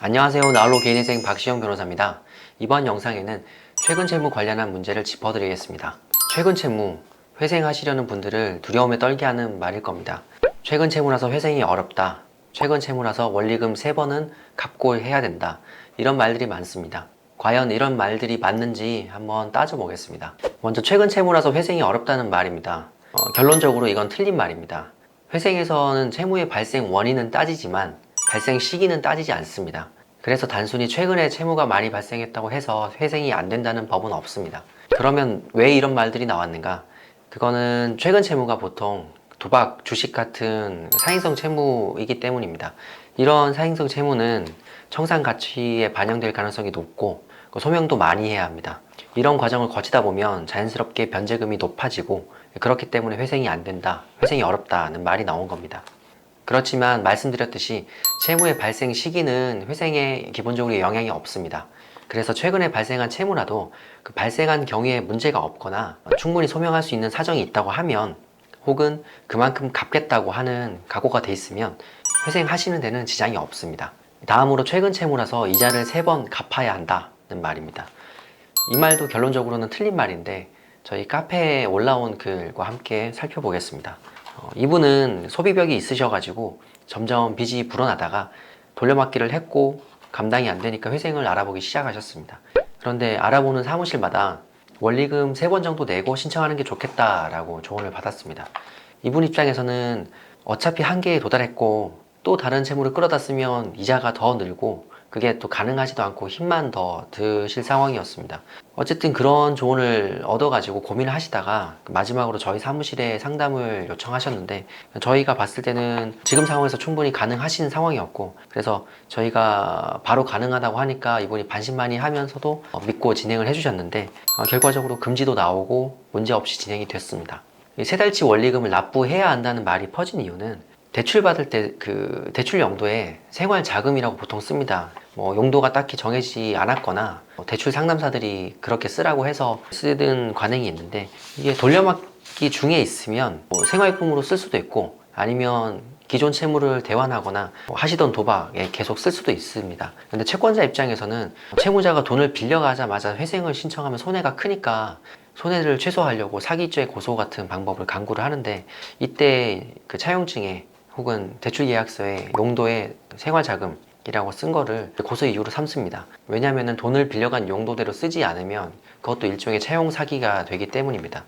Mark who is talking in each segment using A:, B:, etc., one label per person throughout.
A: 안녕하세요. 나홀로 개인인생 박시영 변호사입니다. 이번 영상에는 최근 채무 관련한 문제를 짚어드리겠습니다. 최근 채무, 회생하시려는 분들을 두려움에 떨게 하는 말일 겁니다. 최근 채무라서 회생이 어렵다. 최근 채무라서 원리금 3번은 갚고 해야 된다. 이런 말들이 많습니다. 과연 이런 말들이 맞는지 한번 따져보겠습니다. 먼저 최근 채무라서 회생이 어렵다는 말입니다. 결론적으로 이건 틀린 말입니다. 회생에서는 채무의 발생 원인은 따지지만 발생 시기는 따지지 않습니다. 그래서 단순히 최근에 채무가 많이 발생했다고 해서 회생이 안 된다는 법은 없습니다. 그러면 왜 이런 말들이 나왔는가? 그거는 최근 채무가 보통 도박, 주식 같은 사행성 채무이기 때문입니다. 이런 사행성 채무는 청산 가치에 반영될 가능성이 높고 소명도 많이 해야 합니다. 이런 과정을 거치다 보면 자연스럽게 변제금이 높아지고 그렇기 때문에 회생이 안 된다, 회생이 어렵다는 말이 나온 겁니다. 그렇지만 말씀드렸듯이 채무의 발생 시기는 회생에 기본적으로 영향이 없습니다. 그래서 최근에 발생한 채무라도 그 발생한 경우에 문제가 없거나 충분히 소명할 수 있는 사정이 있다고 하면, 혹은 그만큼 갚겠다고 하는 각오가 돼 있으면 회생하시는 데는 지장이 없습니다. 다음으로 최근 채무라서 이자를 3번 갚아야 한다는 말입니다. 이 말도 결론적으로는 틀린 말인데 저희 카페에 올라온 글과 함께 살펴보겠습니다. 이분은 소비벽이 있으셔가지고 점점 빚이 불어나다가 돌려막기를 했고 감당이 안 되니까 회생을 알아보기 시작하셨습니다. 그런데 알아보는 사무실마다 원리금 3번 정도 내고 신청하는 게 좋겠다라고 조언을 받았습니다. 이분 입장에서는 어차피 한계에 도달했고 또 다른 채무를 끌어다 쓰면 이자가 더 늘고 그게 또 가능하지도 않고 힘만 더 드실 상황이었습니다. 어쨌든 그런 조언을 얻어가지고 고민을 하시다가 마지막으로 저희 사무실에 상담을 요청하셨는데, 저희가 봤을 때는 지금 상황에서 충분히 가능하신 상황이었고, 그래서 저희가 바로 가능하다고 하니까 이분이 반신반의하면서도 믿고 진행을 해주셨는데, 결과적으로 금지도 나오고 문제없이 진행이 됐습니다. 3달치 원리금을 납부해야 한다는 말이 퍼진 이유는 대출 받을 때 그 대출 용도에 생활 자금이라고 보통 씁니다. 용도가 딱히 정해지지 않았거나 대출 상담사들이 그렇게 쓰라고 해서 쓰는 관행이 있는데, 이게 돌려막기 중에 있으면 생활품으로 쓸 수도 있고 아니면 기존 채무를 대환하거나 하시던 도박에 계속 쓸 수도 있습니다. 근데 채권자 입장에서는 채무자가 돈을 빌려가자마자 회생을 신청하면 손해가 크니까 손해를 최소화하려고 사기죄 고소 같은 방법을 강구를 하는데, 이때 그 차용증에 혹은 대출계약서에 용도에 생활자금이라고 쓴 거를 고소 이유로 삼습니다. 왜냐하면 돈을 빌려간 용도대로 쓰지 않으면 그것도 일종의 차용 사기가 되기 때문입니다.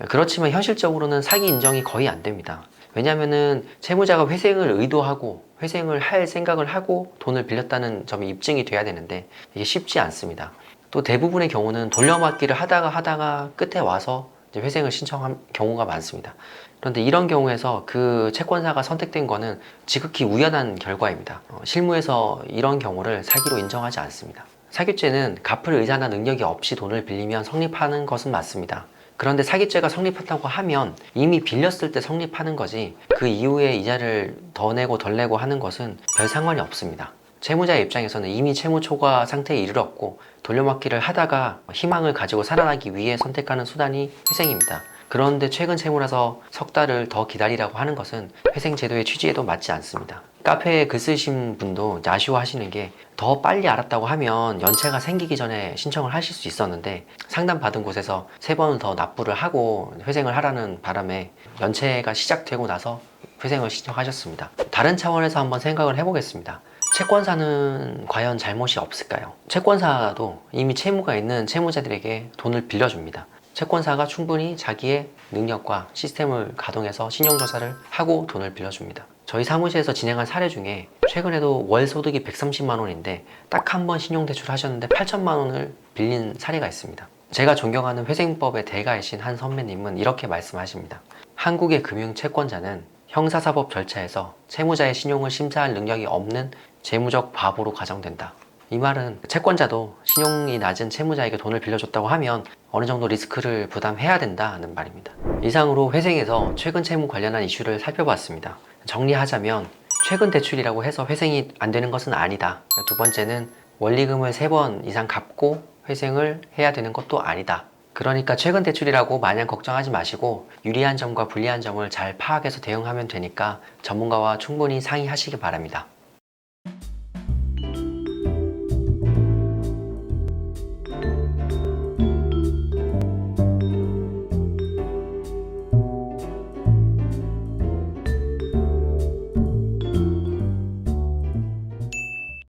A: 그렇지만 현실적으로는 사기 인정이 거의 안 됩니다. 왜냐하면 채무자가 회생을 의도하고 회생을 할 생각을 하고 돈을 빌렸다는 점이 입증이 돼야 되는데 이게 쉽지 않습니다. 또 대부분의 경우는 돌려막기를 하다가 끝에 와서 이제 회생을 신청한 경우가 많습니다. 그런데 이런 경우에서 그 채권사가 선택된 거는 지극히 우연한 결과입니다. 실무에서 이런 경우를 사기로 인정하지 않습니다. 사기죄는 갚을 의사나 능력이 없이 돈을 빌리면 성립하는 것은 맞습니다. 그런데 사기죄가 성립한다고 하면 이미 빌렸을 때 성립하는 거지, 그 이후에 이자를 더 내고 덜 내고 하는 것은 별 상관이 없습니다. 채무자의 입장에서는 이미 채무 초과 상태에 이르렀고 돌려막기를 하다가 희망을 가지고 살아나기 위해 선택하는 수단이 회생입니다. 그런데 최근 채무라서 석 달을 더 기다리라고 하는 것은 회생제도의 취지에도 맞지 않습니다. 카페에 글 쓰신 분도 아쉬워하시는 게, 더 빨리 알았다고 하면 연체가 생기기 전에 신청을 하실 수 있었는데 상담받은 곳에서 3번을 더 납부를 하고 회생을 하라는 바람에 연체가 시작되고 나서 회생을 신청하셨습니다. 다른 차원에서 한번 생각을 해보겠습니다. 채권사는 과연 잘못이 없을까요? 채권사도 이미 채무가 있는 채무자들에게 돈을 빌려줍니다. 채권사가 충분히 자기의 능력과 시스템을 가동해서 신용조사를 하고 돈을 빌려줍니다. 저희 사무실에서 진행한 사례 중에 최근에도 월 소득이 130만 원인데 딱 한 번 신용대출 하셨는데 8천만 원을 빌린 사례가 있습니다. 제가 존경하는 회생법의 대가이신 한 선배님은 이렇게 말씀하십니다. 한국의 금융채권자는 형사사법 절차에서 채무자의 신용을 심사할 능력이 없는 재무적 바보로 가정된다. 이 말은 채권자도 신용이 낮은 채무자에게 돈을 빌려줬다고 하면 어느 정도 리스크를 부담해야 된다는 말입니다. 이상으로 회생에서 최근 채무 관련한 이슈를 살펴봤습니다. 정리하자면 최근 대출이라고 해서 회생이 안 되는 것은 아니다. 두 번째는 원리금을 3번 이상 갚고 회생을 해야 되는 것도 아니다. 그러니까 최근 대출이라고 마냥 걱정하지 마시고 유리한 점과 불리한 점을 잘 파악해서 대응하면 되니까 전문가와 충분히 상의하시기 바랍니다.